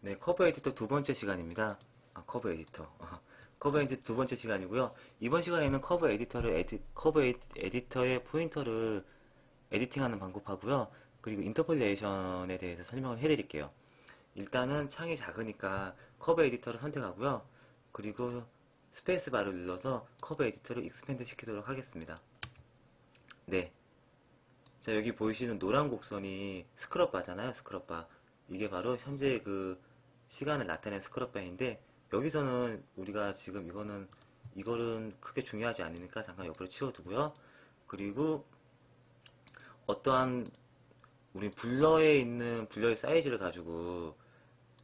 네, 커버 에디터 두 번째 시간입니다. 커버 에디터. 커버 에디터 두 번째 시간이고요. 이번 시간에는 커버 에디터의 포인터를 에디팅하는 방법하고요. 그리고 인터폴레이션에 대해서 설명을 해드릴게요. 일단은 창이 작으니까 커버 에디터를 선택하고요. 그리고 스페이스바를 눌러서 커버 에디터를 익스펜드 시키도록 하겠습니다. 네. 자, 여기 보이시는 노란 곡선이 스크럽바잖아요. 스크럽바. 이게 바로 현재 그 시간을 나타낸 스크럽바인데, 여기서는 우리가 지금 이거는 크게 중요하지 않으니까 잠깐 옆으로 치워두고요. 그리고 어떠한 우리 블러에 있는 블러의 사이즈를 가지고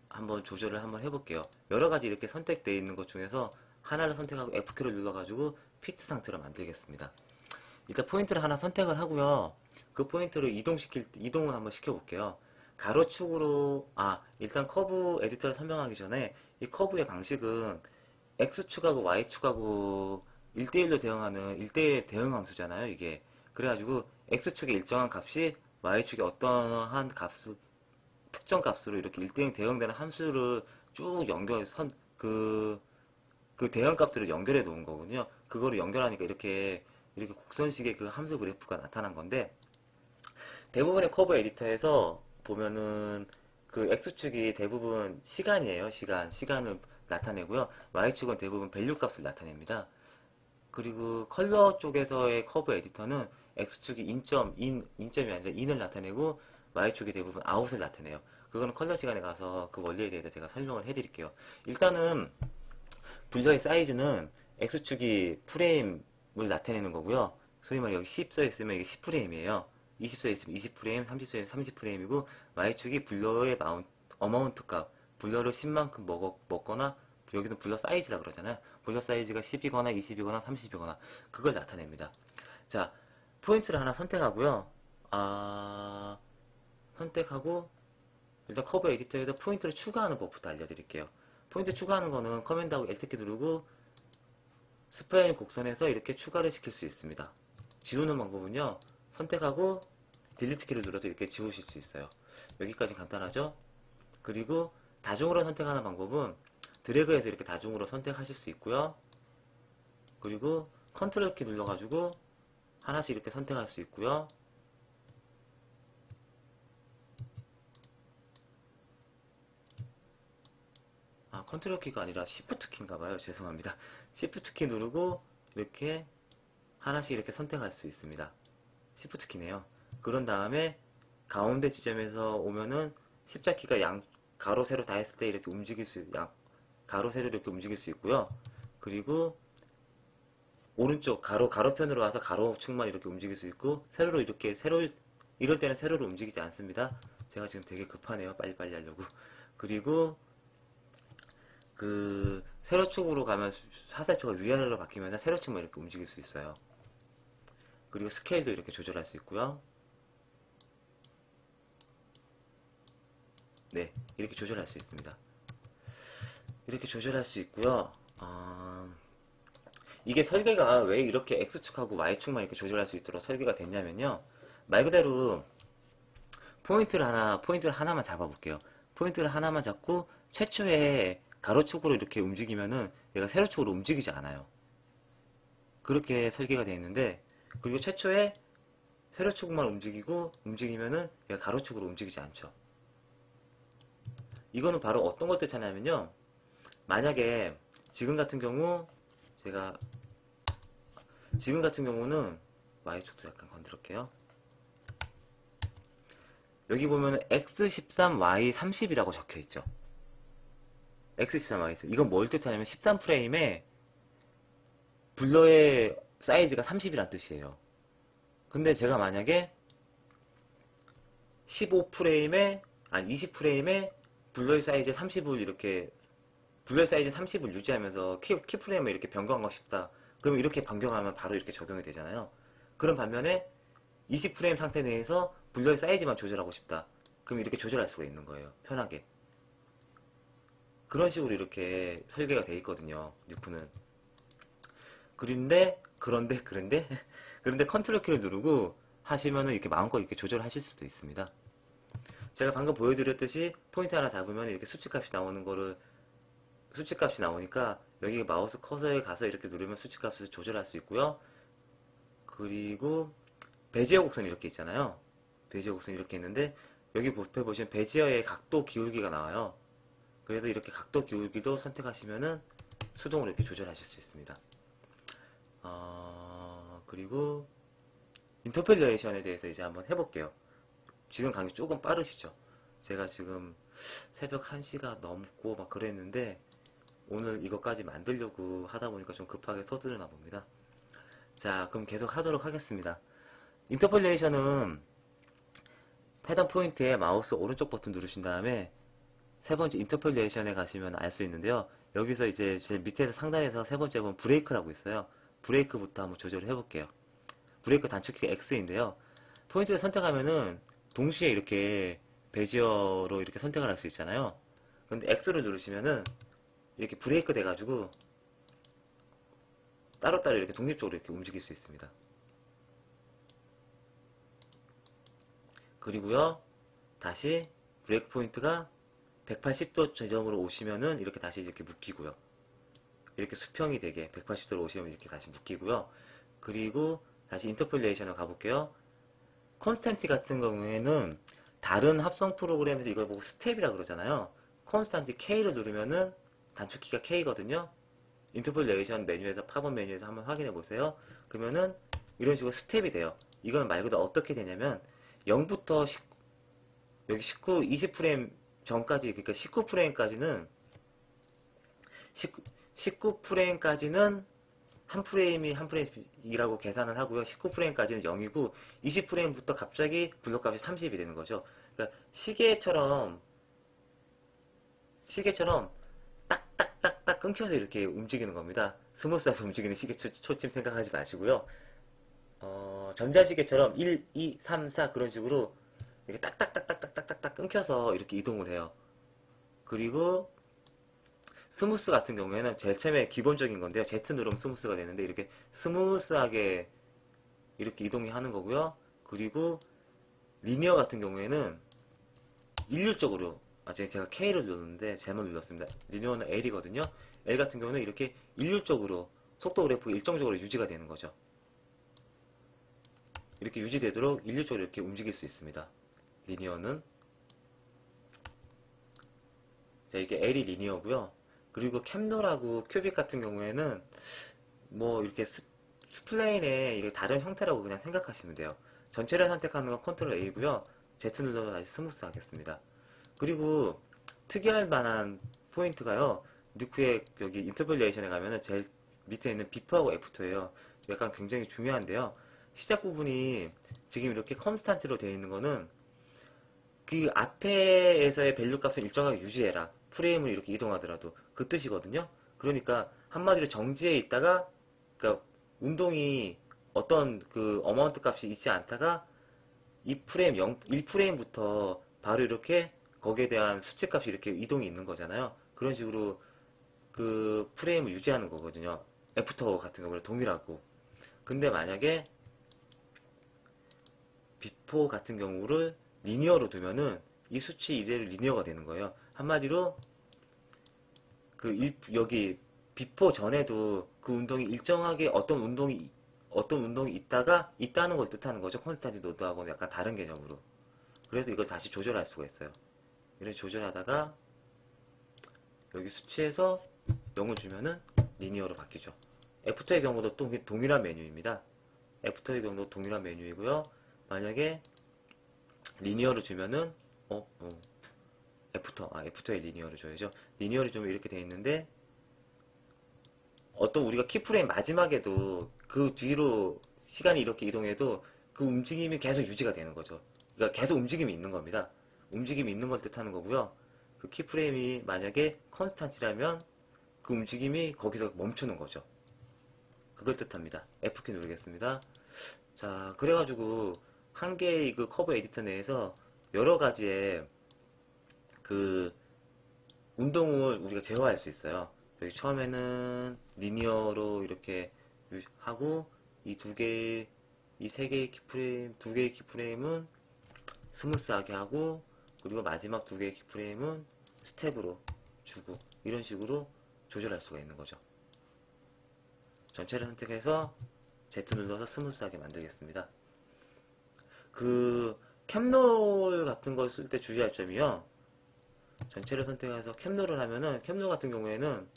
한번 조절을 한번 해볼게요. 여러 가지 이렇게 선택되어 있는 것 중에서 하나를 선택하고 F키를 눌러가지고 피트 상태로 만들겠습니다. 일단 포인트를 하나 선택을 하고요. 그 포인트를 이동을 한번 시켜볼게요. 가로축으로, 일단 커브 에디터를 설명하기 전에 이 커브의 방식은 X축하고 Y축하고 1대1로 대응하는 1대1 대응 함수잖아요, 이게. 그래가지고 X축의 일정한 값이 Y축의 어떠한 특정 값으로 이렇게 1대1 대응되는 함수를 쭉 그 대응 값들을 연결해 놓은 거군요. 그거를 연결하니까 이렇게 곡선식의 그 함수 그래프가 나타난 건데, 대부분의 커브 에디터에서 보면은 그 X축이 대부분 시간이에요. 시간을 나타내고요. Y축은 대부분 밸류 값을 나타냅니다. 그리고 컬러 쪽에서의 커브 에디터는 X축이 인점이 아니라 인을 나타내고 Y축이 대부분 아웃을 나타내요. 그거는 컬러 시간에 가서 그 원리에 대해서 제가 설명을 해드릴게요. 일단은 분자의 사이즈는 X축이 프레임을 나타내는 거고요. 소위 말해 여기 10 써있으면 이게 10프레임이에요. 20 써있으면 20프레임, 30 써있으면 30프레임이고, Y축이 블러의 어마운트 값, 블러를 10만큼 먹거나, 여기는 블러 사이즈라 그러잖아요. 블러 사이즈가 10이거나 20이거나 30이거나 그걸 나타냅니다. 자, 포인트를 하나 선택하고요. 선택하고 일단 커버 에디터에서 포인트를 추가하는 법부터 알려드릴게요. 포인트 추가하는 거는 커맨드하고 L키 누르고 스프라인 곡선에서 이렇게 추가를 시킬 수 있습니다. 지우는 방법은요, 선택하고 딜리트 키를 눌러서 이렇게 지우실 수 있어요. 여기까지 간단하죠? 그리고 다중으로 선택하는 방법은 드래그해서 이렇게 다중으로 선택하실 수 있고요. 그리고 컨트롤 키 눌러가지고 하나씩 이렇게 선택할 수 있고요. 컨트롤 키가 아니라 시프트 키인가봐요. 죄송합니다. 시프트 키 누르고 이렇게 하나씩 이렇게 선택할 수 있습니다. 시프트 키네요. 그런 다음에 가운데 지점에서 오면은 십자키가 가로 세로 다 했을 때 이렇게 가로 세로 이렇게 움직일 수 있고요. 그리고 오른쪽 가로편으로 와서 가로축만 이렇게 움직일 수 있고, 이럴 때는 세로로 움직이지 않습니다. 제가 지금 되게 급하네요. 빨리빨리 하려고. 그리고 그 세로축으로 가면 사살초가 위아래로 바뀌면 세로축만 이렇게 움직일 수 있어요. 그리고 스케일도 이렇게 조절할 수 있고요. 네, 이렇게 조절할 수 있습니다. 이렇게 조절할 수 있고요. 이게 설계가 왜 이렇게 X축하고 Y축만 이렇게 조절할 수 있도록 설계가 됐냐면요. 말 그대로 포인트를 하나만 잡아볼게요. 포인트를 하나만 잡고 최초에 가로축으로 이렇게 움직이면은 얘가 세로축으로 움직이지 않아요. 그렇게 설계가 되어 있는데, 그리고 최초에 세로축만 움직이면은 얘가 가로축으로 움직이지 않죠. 이거는 바로 어떤 걸 뜻하냐면요. 만약에 지금 같은 경우는 Y축도 약간 건드릴게요. 여기 보면 X13, Y30이라고 적혀 있죠. X13, Y30. 이건 뭘 뜻하냐면 13프레임에 블러의 사이즈가 30이란 뜻이에요. 근데 제가 만약에 20프레임에 블러의 사이즈 30을 유지하면서 키프레임을 이렇게 변경하고 싶다. 그럼 이렇게 변경하면 바로 이렇게 적용이 되잖아요. 그런 반면에 20프레임 상태 내에서 블러의 사이즈만 조절하고 싶다. 그럼 이렇게 조절할 수가 있는 거예요. 편하게. 그런 식으로 이렇게 설계가 되어 있거든요. 뉴프는. 그런데 그런데 컨트롤 키를 누르고 하시면은 이렇게 마음껏 이렇게 조절하실 수도 있습니다. 제가 방금 보여드렸듯이 포인트 하나 잡으면 이렇게 수치값이 나오는 거를 수치값이 나오니까 여기 마우스 커서에 가서 이렇게 누르면 수치값을 조절할 수 있고요. 그리고 베지어 곡선이 이렇게 있잖아요. 베지어 곡선이 이렇게 있는데 여기 옆에 보시면 베지어의 각도 기울기가 나와요. 그래서 이렇게 각도 기울기도 선택하시면은 수동으로 이렇게 조절하실 수 있습니다. 그리고 인터폴레이션에 대해서 이제 한번 해볼게요. 지금 강의 조금 빠르시죠? 제가 지금 새벽 1시가 넘고 막 그랬는데 오늘 이것까지 만들려고 하다 보니까 좀 급하게 서두르나 봅니다. 자, 그럼 계속 하도록 하겠습니다. 인터폴레이션은 패던 포인트에 마우스 오른쪽 버튼 누르신 다음에 세 번째 인터폴레이션에 가시면 알 수 있는데요. 여기서 이제 제 밑에서 상단에서 세 번째 보면 브레이크라고 있어요. 브레이크부터 한번 조절을 해볼게요. 브레이크 단축키가 X인데요. 포인트를 선택하면은 동시에 이렇게 베지어로 이렇게 선택을 할 수 있잖아요. 근데 X를 누르시면은 이렇게 브레이크 돼가지고 따로따로 이렇게 독립적으로 이렇게 움직일 수 있습니다. 그리고요, 다시 브레이크 포인트가 180도 지점으로 오시면은 이렇게 다시 이렇게 묶이고요. 이렇게 수평이 되게 180도로 오시면 이렇게 다시 묶이고요. 그리고 다시 인터폴레이션을 가볼게요. 콘스탄티 같은 경우에는 다른 합성 프로그램에서 이걸 보고 스텝이라 그러잖아요. 콘스탄티 K를 누르면은 단축키가 K거든요. 인터폴레이션 메뉴에서 팝업 메뉴에서 한번 확인해 보세요. 그러면은 이런 식으로 스텝이 돼요. 이건 말 그대로 어떻게 되냐면 0부터 여기 19, 20프레임 전까지, 그러니까 19프레임까지는 19프레임까지는 한 프레임이 한 프레임이라고 계산을 하고요. 19프레임까지는 0이고 20프레임부터 갑자기 블록값이 30이 되는 거죠. 그러니까 시계처럼 딱딱딱딱 끊겨서 이렇게 움직이는 겁니다. 스무스하게 움직이는 시계 초침 생각하지 마시고요. 전자시계처럼 1, 2, 3, 4 그런 식으로 이렇게 딱딱딱딱딱딱딱 끊겨서 이렇게 이동을 해요. 그리고 스무스 같은 경우에는 제일 처음에 기본적인 건데요. Z 누르면 스무스가 되는데 이렇게 스무스하게 이렇게 이동이 하는 거고요. 그리고 리니어 같은 경우에는 일률적으로 제가 K를 눌렀는데 잘못 눌렀습니다. 리니어는 L이거든요. L 같은 경우는 이렇게 일률적으로 속도 그래프가 일정적으로 유지가 되는 거죠. 이렇게 유지되도록 일률적으로 이렇게 움직일 수 있습니다. 리니어는 자, 이게 L이 리니어고요. 그리고 캠노라고 큐빅 같은 경우에는 뭐 이렇게 스플레인의 이게 다른 형태라고 그냥 생각하시면 돼요. 전체를 선택하는 건 컨트롤 A고요. Z 눌러서 다시 스무스 하겠습니다. 그리고 특이할 만한 포인트가요. 누크의 여기 인터폴레이션에 가면은 제일 밑에 있는 비포하고 애프터예요. 약간 굉장히 중요한데요. 시작 부분이 지금 이렇게 컨스탄트로 되어 있는 거는 그 앞에서의 밸류 값을 일정하게 유지해라. 프레임을 이렇게 이동하더라도 그 뜻이거든요. 그러니까 한마디로 정지해 있다가 그러니까 운동이 어떤 그 어마운트 값이 있지 않다가 이 프레임 1프레임부터 바로 이렇게 거기에 대한 수치 값이 이렇게 이동이 있는 거잖아요. 그런 식으로 그 프레임을 유지하는 거거든요. 애프터 같은 경우는 동일하고. 근데 만약에 비포 같은 경우를 리니어로 두면은 이 수치 이대로 리니어가 되는 거예요. 한마디로 여기 비포 전에도 그 운동이 일정하게 어떤 운동이 있다는 걸 뜻하는 거죠. 콘스탄트 노드하고는 약간 다른 개념으로. 그래서 이걸 다시 조절할 수가 있어요. 이렇게 조절하다가 여기 수치에서 0을 주면은 리니어로 바뀌죠. 애프터의 경우도 또 동일한 메뉴입니다. 애프터의 경우도 동일한 메뉴이고요. 만약에 리니어를 주면은 애프터에 리니어를 줘야죠. 리니어를 주면 이렇게 돼 있는데 어떤 우리가 키프레임 마지막에도 그 뒤로 시간이 이렇게 이동해도 그 움직임이 계속 유지가 되는 거죠. 그러니까 계속 움직임이 있는 겁니다. 움직임이 있는 걸 뜻하는 거고요. 그 키프레임이 만약에 컨스탄트라면 그 움직임이 거기서 멈추는 거죠. 그걸 뜻합니다. F키 누르겠습니다. 자, 그래가지고 한 개의 그 커브 에디터 내에서 여러 가지의 그 운동을 우리가 제어할 수 있어요. 여기 처음에는 리니어로 이렇게 하고 이 세 개의 키프레임, 두 개의 키프레임은 스무스하게 하고 그리고 마지막 두 개의 키프레임은 스텝으로 주고 이런 식으로 조절할 수가 있는 거죠. 전체를 선택해서 Z 눌러서 스무스하게 만들겠습니다. 그 캡롤 같은 걸 쓸 때 주의할 점이요. 전체를 선택해서 캡롤을 하면은 캡롤 같은 경우에는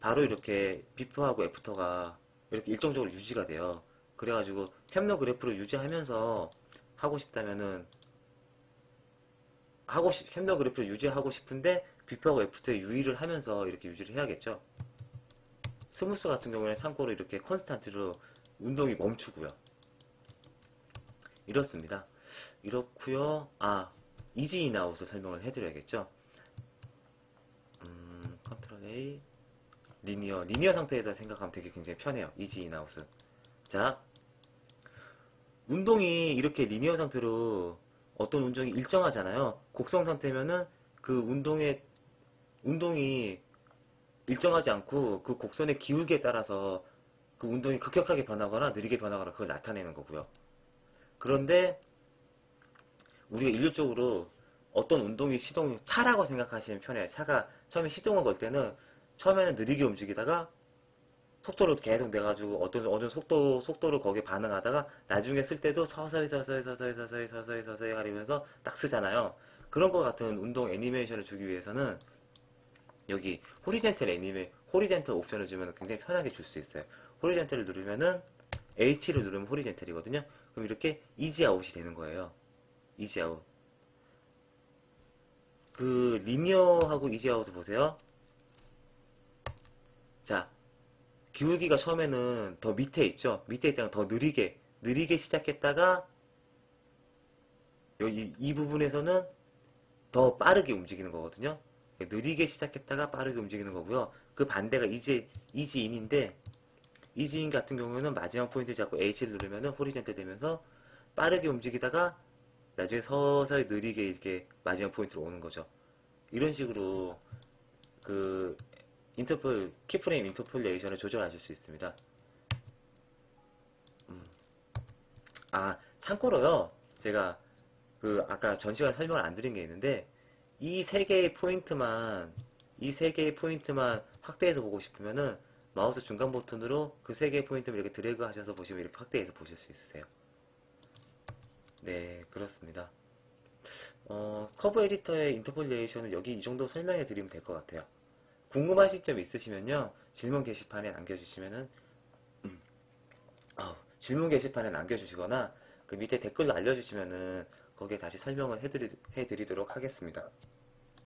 바로 이렇게 비포하고 애프터가 이렇게 일정적으로 유지가 돼요. 그래가지고 캡롤 그래프를 유지하면서 하고 싶다면은 캡롤 그래프를 유지하고 싶은데 비포하고 애프터에 유의를 하면서 이렇게 유지를 해야겠죠. 스무스 같은 경우에는 참고로 이렇게 컨스탄트로 운동이 멈추고요. 이렇습니다. 이렇고요. 이지 인아웃을 설명을 해드려야겠죠. 컨트롤 A 리니어 상태에서 생각하면 되게 굉장히 편해요. 이지 인아웃은. 자, 운동이 이렇게 리니어 상태로 어떤 운동이 일정하잖아요. 곡성 상태면은 그 운동이 일정하지 않고 그 곡선의 기울기에 따라서 그 운동이 급격하게 변하거나 느리게 변하거나 그걸 나타내는 거고요. 그런데 우리가 일률적으로 어떤 운동이 차라고 생각하시면 편해요. 차가 처음에 시동을 걸 때는 처음에는 느리게 움직이다가 속도를 계속 내가지고 어느 속도로 거기에 반응하다가 나중에 쓸 때도 서서히 가리면서 딱 쓰잖아요. 그런 것 같은 운동 애니메이션을 주기 위해서는 여기 호리젠털 옵션을 주면 굉장히 편하게 줄 수 있어요. 호리젠털을 누르면은 H를 누르면 호리젠털이거든요. 그럼 이렇게 이지 아웃이 되는 거예요. 이지 아웃. 그 리니어하고 이지 아웃을 보세요. 자, 기울기가 처음에는 더 밑에 있죠. 밑에 있다가 더 느리게 시작했다가 여기 이 부분에서는 더 빠르게 움직이는 거거든요. 느리게 시작했다가 빠르게 움직이는 거고요. 그 반대가 이지인인데 이지인 같은 경우에는 마지막 포인트 잡고 H를 누르면 호리젠탈 되면서 빠르게 움직이다가 나중에 서서히 느리게 이렇게 마지막 포인트로 오는 거죠. 이런 식으로 그 키프레임 인터폴레이션을 조절하실 수 있습니다. 음. 참고로요. 제가 아까 전 시간 설명을 안 드린 게 있는데 이 세 개의 포인트만 확대해서 보고 싶으면은 마우스 중간 버튼으로 그 세 개의 포인트를 이렇게 드래그 하셔서 보시면 이렇게 확대해서 보실 수 있으세요. 네, 그렇습니다. 커브 에디터의 인터폴레이션은 여기 이 정도 설명해 드리면 될 것 같아요. 궁금하신 점 있으시면요. 음, 질문 게시판에 남겨주시거나 그 밑에 댓글로 알려주시면은 거기에 다시 설명을 해드리도록 하겠습니다.